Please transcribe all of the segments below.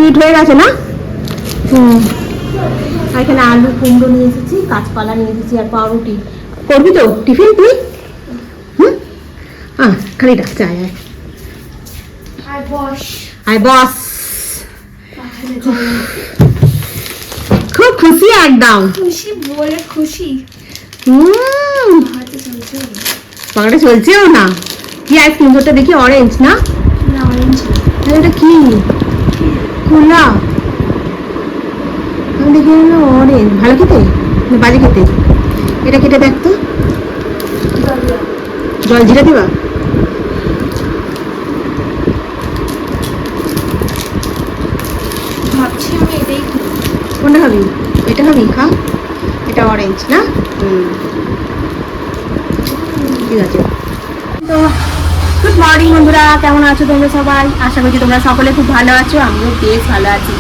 Complete হয়ে গেছে না? এখানে আলু কুমড়ো নিয়ে এসেছি, কাঁচকলা নিয়ে এসেছি আর পাউরুটি। করবি তো টিফিন তুই? খালি ডাকতে আয় আয় বস। খুব খুশি একদম, খুশি বলে খুশি। পাখাটা চলছেও না। কি আইসক্রিম ওটা দেখি? অরেঞ্জ না? অরেঞ্জ। এটা কি? খোলা। আমি দেখি অরেঞ্জ। ভালো খেতে না বাজে খেতে? এটা কেটে দেখ তো। জল জিরা দিবা? ভাবছি আমি এটাই কোনটা খাবি? এটা খাবি? খা। এটা অরেঞ্জ না? ঠিক আছে। তো গুড মর্নিং বন্ধুরা, কেমন আছো তোমরা সবাই? আশা করছি তোমরা সকলে খুব ভালো আছো। আমিও বেশ ভালো আছি।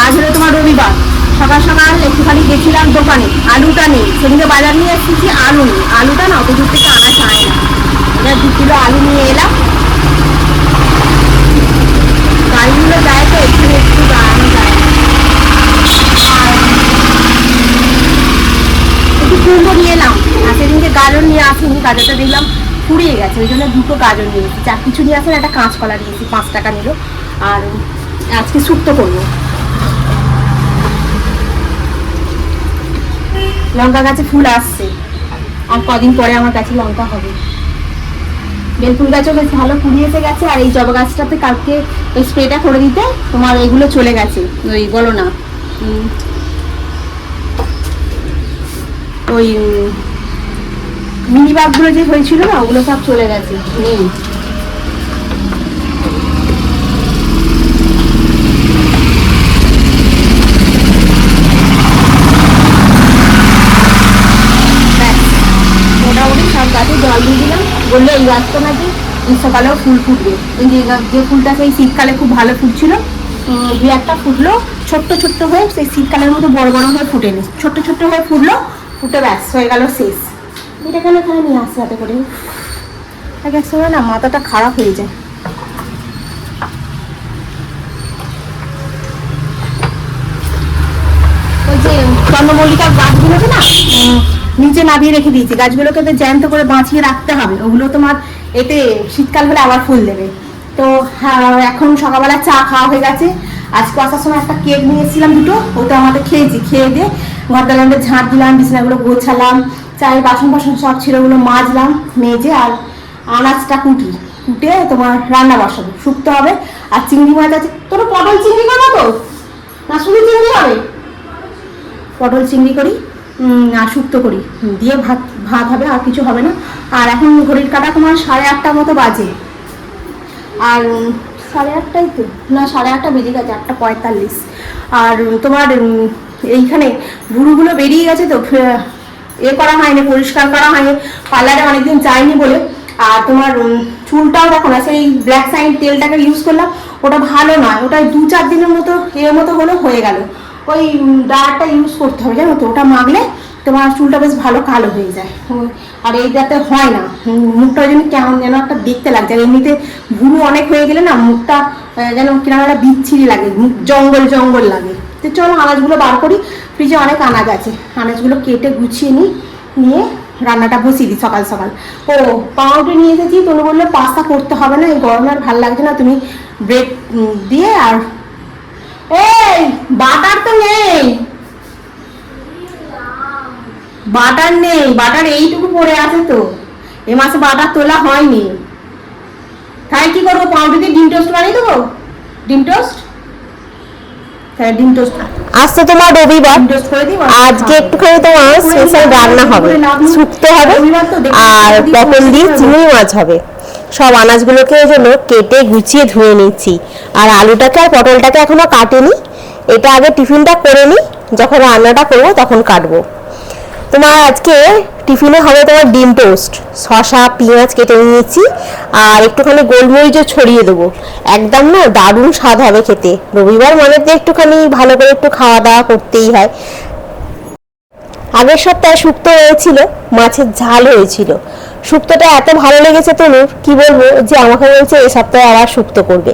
আজ হলো তোমার রবিবার। সকাল সকাল একটুখানি গেছিলাম দোকানে, আলুটা নেই। সেদিকে বাজার নিয়ে এসেছি, আলু নেই। আলুটা না অত দূর থেকে আনা যায় না। এবার 2 কিলো আলু নিয়ে এলাম। গাড়িগুলো যায় তো, এখানে একটু দাঁড়ানো যায় না। আর একটু কুমড়ো নিয়ে এলাম। আর সেদিনকে গাজর নিয়ে আসিনি, গাজরটা দেখলাম ফুরিয়ে গেছে, ওই জন্য 2টো গাজর নিয়ে এসেছি। আর কিছু নিয়ে আসেন, একটা কাঁচকলা নিয়েছি, 5 টাকা নিল। আর আজকে শুক্তো করবো। লঙ্কা গাছে ফুল আসছে, আর কদিন পরে আমার গাছে লঙ্কা হবে। বেলফুল গাছও বেশ ভালো ফুরিয়ে এসে গেছে। আর এই জবা গাছটাতে কালকে স্প্রেটা করে দিতে তোমার এগুলো চলে গেছে, ওই বলো না ওই মিনি বাগগুলো যে হয়েছিল না, ওগুলো সব চলে গেছে, নেই। মোটামুটি সব গাছে জল দিয়ে দিলাম। বললে এই গাছটা নাকি গ্রীষ্মকালেও ফুল ফুটবে। এই যে ফুলটা সেই শীতকালে খুব ভালো ফুটছিল, 2-1টা ফুটলো ছোট্ট ছোট্ট হয়ে, সেই শীতকালের মতো বড় বড় হয়ে ফুটেনি, ছোট্ট ছোট্ট হয়ে ফুটলো, ফুটে ব্যাস হয়ে গেল শেষ। এটা কেন এখানে নিয়ে আসছে হাতে করে? এক এক সময় না মাথাটা খারাপ হয়ে যায়। ওই যে চন্দ্রমল্লিকার গাছগুলোকে না নিচে নামিয়ে রেখে দিয়েছি। গাছগুলোকে তো জ্যান্ত করে বাঁচিয়ে রাখতে হবে, ওগুলো তোমার এতে শীতকাল হলে আবার ফুল দেবে। তো এখন সকালবেলা চা খাওয়া হয়ে গেছে। আজকে আসার সময় একটা কেক নিয়ে এসেছিলাম 2টো, ওটা আমাদের খেয়েছি। খেয়ে দিয়ে ঘর দালানটা ঝাঁট দিলাম, বিছানাগুলো গোছালাম, চায়ের বাসন বাসন সব ছিল ওগুলো মাজলাম, মেজে আর আনাজটা কুটে তোমার রান্না বসাবো, শুক্তো হবে। আর চিংড়ি মাছ আছে। তোর পটল চিংড়ি করবো তো না শুধু চিংড়ি হবে? পটল চিংড়ি করি আর শুক্তো করি, দিয়ে ভাত হবে, আর কিছু হবে না। আর এখন ঘড়ির কাটা তোমার 8:30 মতো বাজে। আর 8:30 তো না, 8:30 বেজে গেছে, 8:45। আর তোমার এইখানে ভুরুগুলো বেরিয়ে গেছে তো, করা হয়নি, পরিষ্কার করা হয়নি, পার্লারে অনেকদিন যায়নি বলে। আর তোমার চুলটাও দেখো না, সেই ব্ল্যাক সাইন তেলটাকে ইউজ করলাম, ওটা ভালো নয়। ওটা 2-4 দিনের মতো মতো হলো, হয়ে গেল। ওই ডায়ারটা ইউজ করতে হবে, জানো তো? ওটা মাখলে তোমার চুলটা বেশ ভালো কালো হয়ে যায়। আর এইটাতে হয় না, মুখটা যেন কেমন যেন একটা দেখতে লাগছে। আর এমনিতে ভুরু অনেক হয়ে গেলে না মুখটা যেন কিরকম একটা বিচ্ছিরি লাগে, মুখ জঙ্গল জঙ্গল লাগে। তো চলো আনাজগুলো বার করি, ফ্রিজে অনেক আনাজ আছে, আনাজগুলো কেটে গুছিয়ে নিয়ে রান্নাটা বসিয়ে দিই সকাল সকাল। ও পাউরুটি নিয়ে এসেছি, তুমি বললে পাস্তা করতে হবে না, এই গরমে আর ভালো লাগছে না, তুমি ব্রেড দিয়ে আর এই বাটার তো নেই, বাটার নেই, বাটার এইটুকু পড়ে আছে তো, এ মাসে বাটার তোলা হয়নি। তাই কি করবো? পাউরুটি ডিম টোস্ট বানিয়ে দেবো, ডিম টোস্ট। হ্যাঁ ডিম টোস্ট। আজ তো তোমার রবিবার, আজকে একটুখানি তোমার স্পেশাল রান্না হবে, শুক্তো হবে আর পটল দিয়ে চিংড়ি মাছ হবে। সব আনাজগুলোকে জন্য কেটে গুছিয়ে ধুয়ে নিচ্ছি। আর আলুটাকে আর পটলটাকে এখনো কাটেনি, এটা আগে টিফিনটা করে নিই, যখন রান্নাটা করবো তখন কাটবো। তোমার আজকে টিফিনে হবে তোমার ডিম টোস্ট, শসা পেঁয়াজ কেটে নিয়েছি আর একটুখানি গোলমরিচও ছড়িয়ে দেবো। একদম না দারুণ স্বাদ হবে খেতে। রবিবার মানে তো একটুখানি ভালো করে একটু খাওয়া দাওয়া করতেই হয়। আগের সপ্তাহে শুক্তো হয়েছিল, মাছের ঝাল হয়েছিল। শুক্তোটা এত ভালো লেগেছে তনুর, কি বলবো, যে আমাকে বলছে এই সপ্তাহে আবার শুক্তো করবে।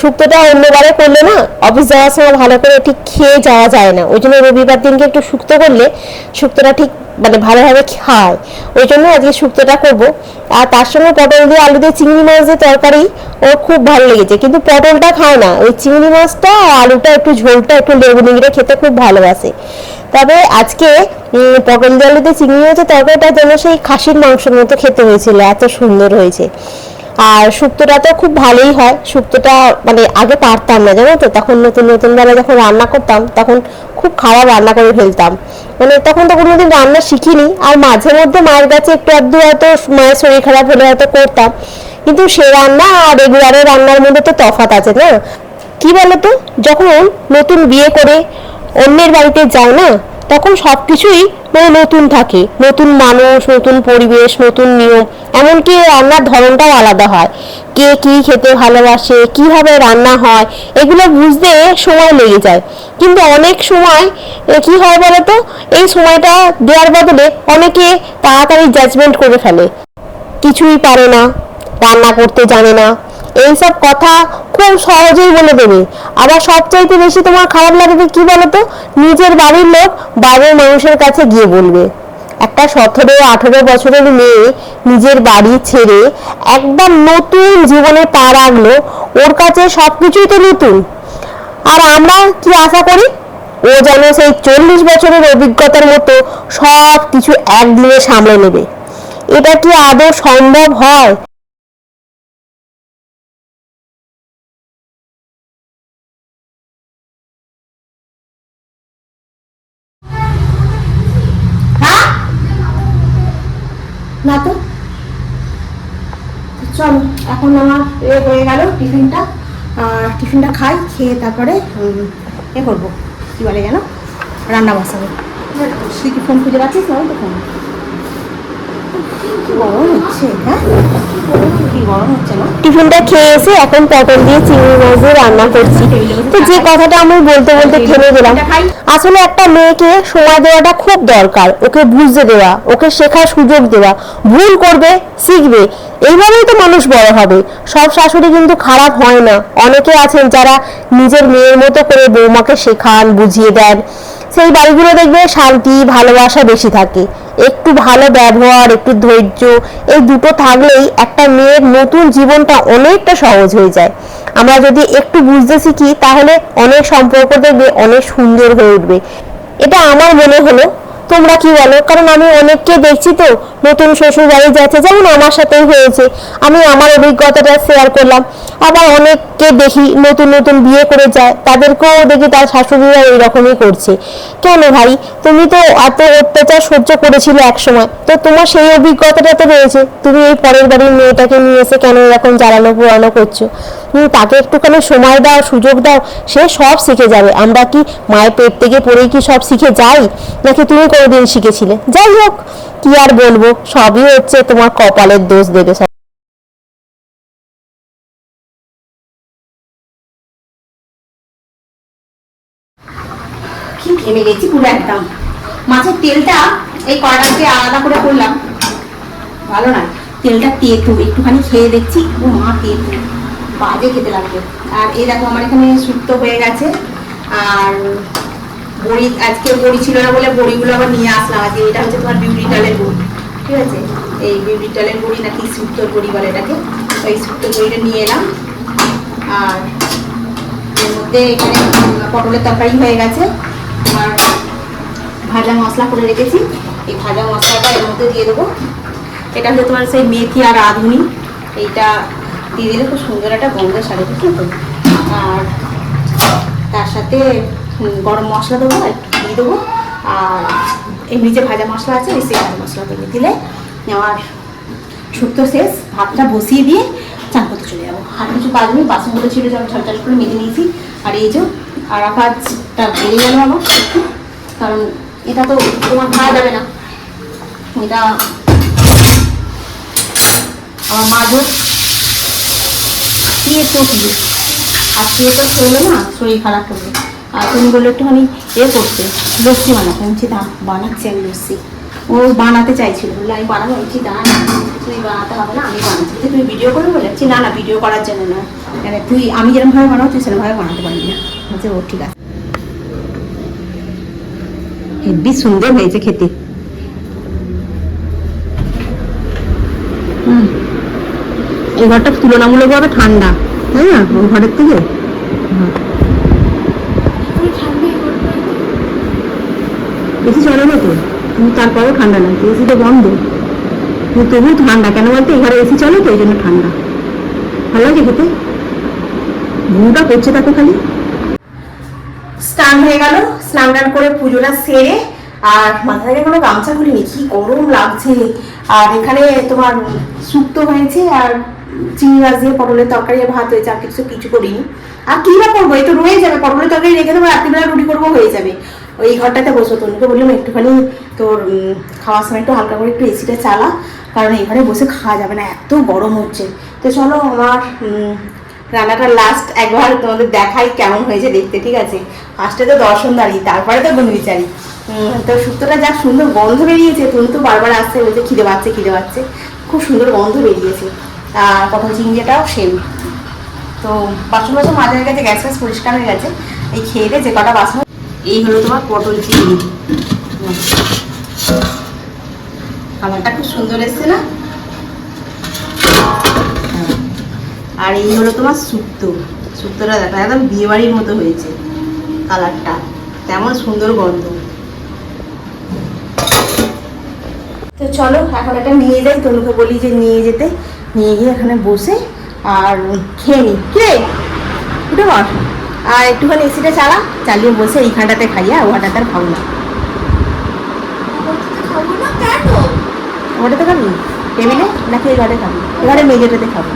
শুক্তোটা অন্যবারে করলে না অফিস যাওয়ার সময় ভালো করে ঠিক খেয়ে যাওয়া যায় না, ওই জন্য রবিবার দিনকে একটু শুক্তো করলে শুক্তোটা ঠিক মানে ভালোভাবে খায়, ওই জন্য আজকে শুক্তোটা করবো। আর তার সঙ্গে পটল দিয়ে আলু দিয়ে চিংড়ি মাছ দিয়ে তরকারি ওর খুব ভালো লেগেছে, কিন্তু পটলটা খায় না, ওই চিংড়ি মাছটা আলুটা একটু ঝোলটা একটু লেবু নিংড়ে খেতে খুব ভালোবাসে। তবে আজকে পটল দিয়ে আলু দিয়ে চিংড়ি মাছের তরকারিটা যেন সেই খাসির মাংসের মতো খেতে হয়েছিল, এত সুন্দর হয়েছে। আর শুক্তোটা তো খুব ভালোই হয়, শুক্তোটা মানে আগে পারতাম না জানো তো, তখন নতুন নতুন বেলা যখন রান্না করতাম তখন খুব খারাপ রান্না করে ফেলতাম, মানে তখন তো কোনোদিন রান্না শিখিনি। আর মাঝে মধ্যে মায়ের কাছে একটু আধটু হয়তো মায়ের শরীর খারাপ হলে হয়তো করতাম, কিন্তু সে রান্না আর রেগুলারের রান্নার মধ্যে তো তফাৎ আছে না। কি বলতো, যখন নতুন বিয়ে করে অন্যের বাড়িতে যাও না, তখন সবকিছুই মানে নতুন থাকে, নতুন মানুষ, নতুন পরিবেশ, নতুন নিয়ম, এমনকি রান্নার ধরনটাও আলাদা হয়, কে কি খেতে ভালোবাসে, কিভাবে রান্না হয়, এগুলো বুঝতে সময় লেগে যায়। কিন্তু অনেক সময় কি হয় বলতো, এই সময়টা দেওয়ার বদলে অনেকে তাড়াতাড়ি জাজমেন্ট করে ফেলে, কিছুই পারে না, রান্না করতে জানে না, এইসব কথা খুব সহজেই বলে দেবে। আবার সবচাইতে বেশি তোমার খারাপ লাগবে কি বলতো, নিজের বাড়ির লোক বাইরের মানুষের কাছে গিয়ে বলবে। একটা 17-18 বছরের মেয়ে নিজের বাড়ি ছেড়ে একদম নতুন জীবনে পা রাখলো, ওর কাছে সবকিছুই তো নতুন। আর আমরা কি আশা করি, ও যেন সেই 40 বছরের অভিজ্ঞতার মতো সব কিছু একদিনে সামলে নেবে। এটা কি আদৌ সম্ভব হয়? না তো, চলো এখন আমার হয়ে গেল টিফিনটা, আর টিফিনটা খাই, খেয়ে তারপরে করবো কি বলে যেন রান্না বসাবো। তুই কি ফোন খুঁজে রাখিস না? তো ফোন কি গরম হচ্ছে, হ্যাঁ কি গরম হচ্ছে না। টিফিনটা খেয়ে এসে এখন পটল দিয়ে চিংড়ি মাছ দিয়ে রান্না করছি। তো যে কথাটা আমি বলতে বলতে থেমে গেলাম, আসলে একটা মেয়েকে সময় দেওয়াটা খুব দরকার, ওকে বুঝতে দেওয়া, ওকে শেখার সুযোগ দেওয়া, ভুল করবে শিখবে, এইভাবেই তো মানুষ বড় হবে। সব শাশুড়ি কিন্তু খারাপ হয় না, অনেকে আছেন যারা নিজের মেয়ের মতো করে বৌমাকে শেখান, বুঝিয়ে দেন, সেই বাড়িগুলো দেখবে শান্তি ভালোবাসা বেশি থাকে। একটু ভালো ব্যবহার, একটু ধৈর্য, এই দুটো থাকলেই একটা মেয়ের নতুন জীবনটা অনেকটা সহজ হয়ে যায়। আমরা যদি একটু বুঝতে শিখি তাহলে অনেক সম্পর্ক দেখবে অনেক সুন্দর হয়ে উঠবে, এটা আমার মনে হলো। তোমরা কি বলো? কারণ আমি অনেককে দেখছি তো নতুন শ্বশুর বাড়ি যাচ্ছে, যেমন আমার সাথেই হয়েছে, আমি আমার অভিজ্ঞতাটা শেয়ার করলাম। আবার অনেককে দেখি নতুন নতুন বিয়ে করে যায়, তাদেরকেও দেখি তার শাশুড়িরা এইরকমই করছে। কেন ভাই, তুমি তো এত অত্যাচার সহ্য করেছিলে এক সময়, তো তোমার সেই অভিজ্ঞতাটা তো রয়েছে, তুমি এই পরের বাড়ির মেয়েটাকে নিয়ে এসে কেন এরকম জ্বালানো পোড়ানো করছো? তুমি তাকে একটুখানি সময় দাও, সুযোগ দাও, সে সব শিখে যাবে। আমরা কি মায়ের পেট থেকে পড়েই কি সব শিখে যাই, নাকি তুমি কোনোদিন শিখেছিলে? যাই হোক, কি আর বলবো, সবই হচ্ছে তোমার কপালের দোষ দেবে সব। কি ঘেমে গেছি পুরো একদম। মাছের তেলটা এই কড়াটা দিয়ে আলাদা করে করলাম, ভালো না, তেলটা তেতো, একটুখানি খেয়ে দেখছি, ও মা তেতো, বাজে খেতে লাগবে। আর এই দেখো আমার এখানে শুক্তো হয়ে গেছে, আর বড়ি, আজকে বড়ি ছিল না বলে বড়িগুলো আবার নিয়ে আসলাম। আজকে এটা হচ্ছে তোমার বিউটি ডালের বড়ি, ঠিক আছে, এই বিউটি ডালের বড়ি নাকি শুক্তোর বড়ি বলে এটাকে, এই শুক্তোর বড়িটা নিয়ে এলাম। আর এর মধ্যে এখানে পটলের তরকারি হয়ে গেছে, আর ভাজা মশলা করে রেখেছি, এই ভাজা মশলাটা এর মধ্যে দিয়ে দেবো। এটা হচ্ছে তোমার সেই মেথি আর রাঁধুনি, এইটা দিয়ে দিলে খুব সুন্দর একটা গন্ধ সারে, বুঝলে তো। আর তার সাথে গরম মশলা দেবো, একটু দিয়ে দেবো, আর এমনি যে ভাজা মশলা আছে সেই ভাজা মশলা দিয়ে দিলে আমার শুক্তো শেষ। ভাতটা বসিয়ে দিয়ে চান করতে চলে যাবো। আর কিছু কাজ নেই, বাসনগুলো ছিল যেমন ঝলঝল করে মেজে নিয়েছি। আর এই যে আর কাজটা বেড়ে গেল আমার, কারণ এটা তো তোমার খাওয়া যাবে না, এটা আমার মাঝে খেয়ে চটবে, আর খেয়ে তো চলবে না, শরীর খারাপ করবে। আর তুমি বললো একটুখানি করতে, লস্যি বানাতে, আমি বানাচ্ছি আমি লস্যি। ও বানাতে চাইছিল, বললো আমি বানাবো, আমি দাঁড়া না, তুমি বানাতে হবে না, আমি বানাচ্ছি, তুমি ভিডিও করে বলেছি, না না ভিডিও করার জন্য না, মানে আমি যেরকম ভাবে বানাবো তুই সেরকম ভাবে বানাতে পারবি না। বলছে ও ঠিক আছে। হেব্বি সুন্দর হয়েছে খেতে। এই ঘরটা তুলনামূলকভাবে ঠান্ডা, তাই না ওই ঘরের থেকে? এসি চলে না তো, কিন্তু তারপরেও ঠান্ডা লাগছে, এসিটা বন্ধ কিন্তু তবুও ঠান্ডা। কেন বলতো এই ঘরে এসি চলে তো, এই জন্য ঠান্ডা। ভালো লাগে খেতে, ঘুমটা করছে তাকে খালি। স্নান হয়ে গেল, স্নান টান করে পুজোটা সেরে আর মাথা থেকে কোনো গামছা খুলিনি, কি গরম লাগছে। আর এখানে তোমার শুক্তো হয়েছে আর চিংড়ি মাছ দিয়ে পটলের তরকারি আর ভাত হয়েছে, আর কিছু করিনি। আর কি বা করবো, এই তো রয়ে যাবে, পটলের তরকারি রেখে দেবো, রাত্রিবেলা রুটি করবো, হয়ে যাবে। ওই ঘরটাতে বসো, তনুকে বললাম একটুখানি তোর খাওয়ার সময় একটু হালকা করে একটু এসিটা চালা, কারণ এই ঘরে বসে খাওয়া যাবে না, এত গরম হচ্ছে। তো চলো আমার রান্নাটা লাস্ট একবার তোমাদের দেখাই কেমন হয়েছে দেখতে, ঠিক আছে? ফার্স্টে তো দর্শনদারি, তারপরে তো গুণবিচারি। তো শুক্তোটা যা সুন্দর গন্ধ বেরিয়েছে, তনু তো বারবার আসতে বলছে খিদে পাচ্ছে, খুব সুন্দর গন্ধ বেরিয়েছে। আর পটল চিংড়িটাও সেম। তো বাসন মাঝে হয়ে গেছে, গ্যাস পরিষ্কার হয়ে গেছে। এই খেয়ে দিয়ে যে কটা বাসন, এই হলো তোমার পটল চিংড়ি। কালারটা খুব সুন্দর এসছে না? আর এই হলো তোমার শুক্তোটা দেখো একদম বিয়ে বাড়ির মতো হয়েছে কালারটা, তেমন সুন্দর গন্ধ। তো চলো এখন এটা নিয়ে যাই, তনুকে বলি যে নিয়ে যেতে, নিয়ে গিয়ে এখানে বসে আর খেয়ে নি। কে উঠে বস, আর একটুখানি এসিটা চালিয়ে বসে এইখানটাতে খাইয়া ওটাতে আর খাবো না। ওটাতে খাবি টেবিলে নাকি এই ঘরে খাবি? এবারে মেঝেটাতে খাবো।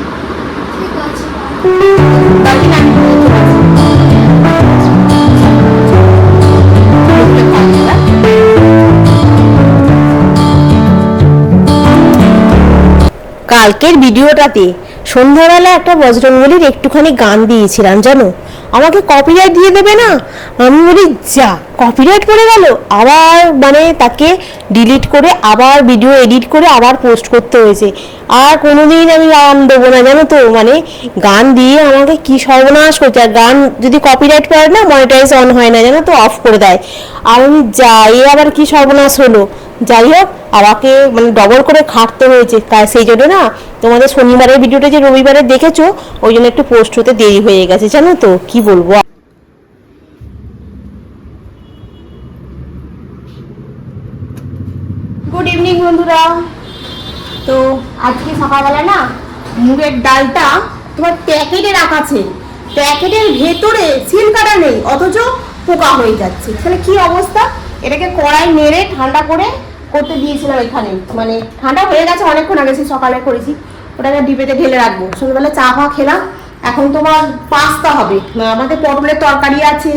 কালকের ভিডিওটাতে সন্ধ্যাবেলা একটা বজরঙ্গলির একটুখানি গান দিয়েছিলাম, জানো? আমাকে কপিরাইট দিয়ে দেবে না? আমি বলি যা, কপিরাইট পড়ে গেল, আবার মানে তাকে ডিলিট করে আবার ভিডিও এডিট করে আবার পোস্ট করতে হয়েছে। আর কোনোদিন আমি গান দেবো না, জানো তো? মানে গান দিয়ে আমাকে কি সর্বনাশ করছে। আর গান যদি কপিরাইট পড়ে না, মনিটাইজ অন হয় না, জানো তো, অফ করে দেয়। আর আমি যাই, আবার কি সর্বনাশ হলো। যাই হোক, আমাকে মানে ডবল করে খাটতে হয়েছে, তাই সেই জন্য না তোমাদের শনিবারের ভিডিওটা যে রবিবারে দেখেছো, ওই জন্য একটু পোস্ট হতে দেরি হয়ে গেছে, জানো তো? কি বলবো। গুড ইভিনিং বন্ধুরা। তো আজকে সকালবেলা না মুগের ডালটা তোমার প্যাকেটে রাখা আছে, প্যাকেটের ভেতরে সিল কাটা নেই, অথচ পোকা হয়ে যাচ্ছে। তাহলে কি অবস্থা? এটাকে কড়াই নেড়ে ঠান্ডা করে করতে দিয়েছিলাম এখানে, মানে ঠান্ডা হয়ে গেছে অনেকক্ষণ আগে, সকালে করেছি। ওটাকে ডিবেতে ঢেলে রাখবো, সন্ধ্যাবেলা চা ফা খেলাম। এখন তোমার পাস্তা হবে, আমাদের পটলের তরকারি আছে,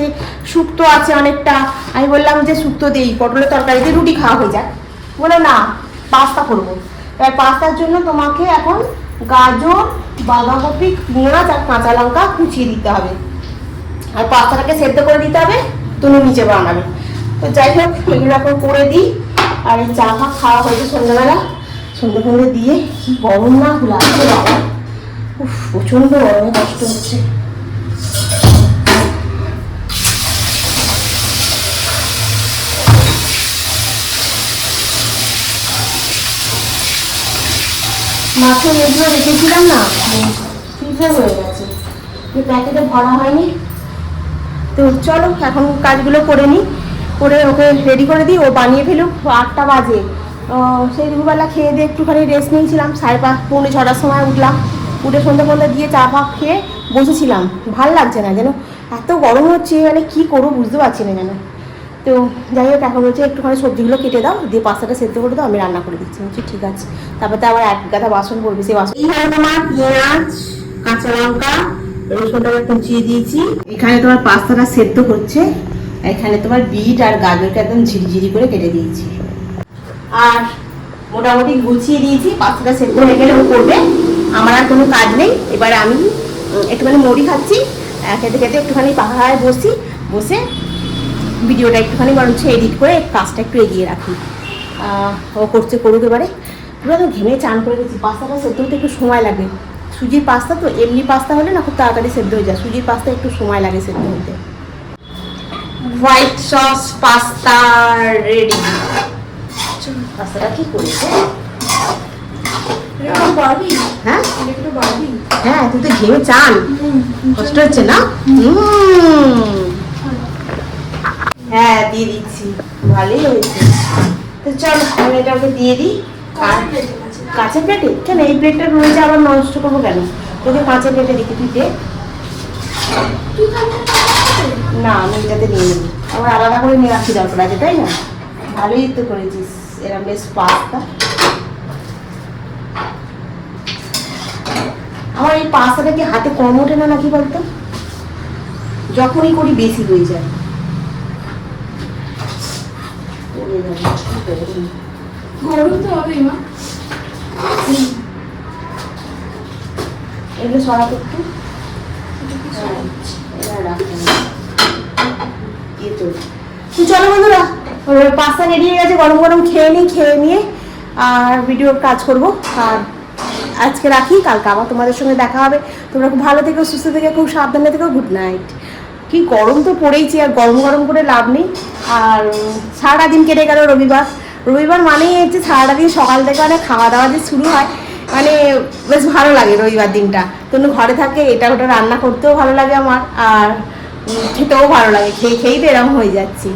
শুক্তো আছে অনেকটা। আমি বললাম যে শুক্তো দিই, পটলের তরকারি দিয়ে রুটি খাওয়া হয়ে যায়। বলে না, পাস্তা করবো। এবার পাস্তার জন্য তোমাকে এখন গাজর, বাঁধাকপি, পেঁয়াজ আর কাঁচা লঙ্কা কুচিয়ে দিতে হবে, আর পাস্তাটাকে সেদ্ধ করে দিতে হবে, তুমি নিচে বানাবে। তো যাই হোক, এগুলো এখন করে দিই। আর এই চা ফা খাওয়া হয়েছে সন্ধ্যাবেলা, সন্ধ্যে দিয়ে কি গরম না লাগছে বাবা, প্রচন্ড গরমে কষ্ট হচ্ছে। মাছের এগুলো রেখেছিলাম না, ফ্রিজে হয়ে গেছে, প্যাকেটে ভরা হয়নি। তো চলো এখন কাজগুলো করে নিই, করে ওকে রেডি করে দিই, ও বানিয়ে ফেলুক। 8টা বাজে, সেই দুপুরবেলা খেয়ে দিয়ে একটুখানি রেস্ট নিয়েছিলাম, 5:30 পৌনে 6টার সময় উঠলাম, উঠে সন্ধ্যা দিয়ে চা ফা খেয়ে বসেছিলাম। ভাল লাগছে না যেন, এত গরম হচ্ছে, মানে কী করবো বুঝতে পারছি না যেন। তো যাই হোক, এখন হচ্ছে একটুখানি সবজিগুলো কেটে দাও, দিয়ে পাস্তাটা সেদ্ধ করে দাও, আমি রান্না করে দিচ্ছি। বলছি ঠিক আছে। তারপরে তো আবার এক গাদা বাসন পড়বে, সেই বাসন। এইখানে তোমার পেঁয়াজ, কাঁচা লঙ্কা, রসুনটাকে কুচিয়ে দিয়েছি। এখানে তোমার পাস্তাটা সেদ্ধ হচ্ছে, এখানে তোমার বিট আর গাজরকে একদম ঝিরিঝিরি করে কেটে দিয়েছি, আর মোটামুটি গুছিয়ে দিয়েছি। পাস্তাটা সেদ্ধ হয়ে গেলে ও করবে, আমার আর কোনো কাজ নেই। এবারে আমি একটুখানি মুড়ি খাচ্ছি, খেতে খেতে একটুখানি পাখায় বসে ভিডিওটা একটুখানি বরঞ্চ এডিট করে কাজটা একটু এগিয়ে রাখি। ও করুক এবারে। পুরো তো ঘেমে চান করে গেছি, পাস্তাটা সেদ্ধ হতে একটু সময় লাগে, সুজির পাস্তা তো, এমনি পাস্তা হলে না খুব তাড়াতাড়ি সেদ্ধ হয়ে যায়, সুজির পাস্তা একটু সময় লাগে সেদ্ধ হতে। White sauce pasta ready. পাস্তাটা কি করেছে? হ্যাঁ হ্যাঁ, তুই তো ঘেমে চান, কষ্ট হচ্ছে না? হ্যাঁ দিয়ে দিচ্ছি, ভালোই হয়েছে। তো চল আমি এটা ওকে দিয়ে দিই। আর কাঁচের প্লেটে কেন, এই প্লেটটা রয়েছে, আবার নষ্ট করবো কেন? তোকে কাঁচের প্লেটে রেখে তুই দে। না আমি এটাতে নিয়ে নেবো, আবার আলাদা করে নিয়ে রাখি দরকার আছে, তাই না? ভালোই তো করেছিস, এরকম বেশ পাস্তা। আমার এই পাস্তাটা কি হাতে কম ওঠে না নাকি বলতো? যখনই করি বেশি হয়ে যায়। গরম তো হবেই মা। এগুলো সরাতে একটু। তো চলো বন্ধুরা, পাস্তা রেডি হয়ে গেছে, গরম গরম খেয়ে নিই, খেয়ে নিয়ে আর ভিডিওর কাজ করব। আর আজকে রাখি, কালকে আবার তোমাদের সঙ্গে দেখা হবে। তোমরা খুব ভালো থেকো, সুস্থ থেকে, খুব সাবধানে থেকো। Good night. কি গরম তো পড়েইছি, আর গরম গরম করে লাভ নেই। আর সারাটা দিন কেটে গেল রবিবার। রবিবার মানেই হচ্ছে সারাটা দিন সকাল থেকে মানে খাওয়া দাওয়া যে শুরু হয়, মানে বেশ ভালো লাগে রবিবার দিনটা। তনু ঘরে থাকে, এটা ওটা রান্না করতেও ভালো লাগে আমার, আর খেতেও ভালো লাগে, খেয়ে খেয়েই তো এরকম হয়ে যাচ্ছি।